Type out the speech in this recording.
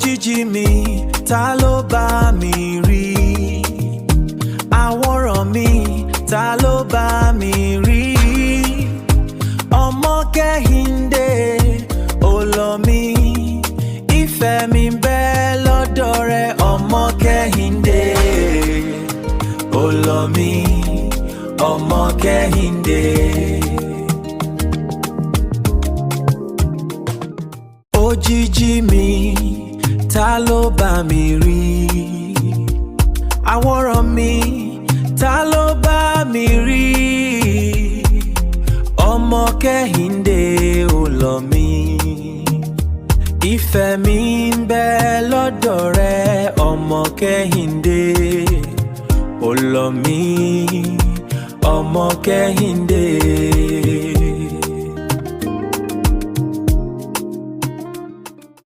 òjijì mi ta ló bá mi rí àwòrán mi ta ló bá mi rí Ọmọkẹhinde olómi ìfẹ́ mi ń bẹ lọ́dọ̀ rẹ Ọmọkẹhinde olómi Ọmọkẹhinde. Òjijì mi ta ló bá mi rí àwòrán mi ta ló bá mi rí Ọmọkẹhinde olómi ìfẹ́ mi ń bẹ lọ́dọ̀ rẹ Ọmọkẹhinde olómi Ọmọkẹhinde.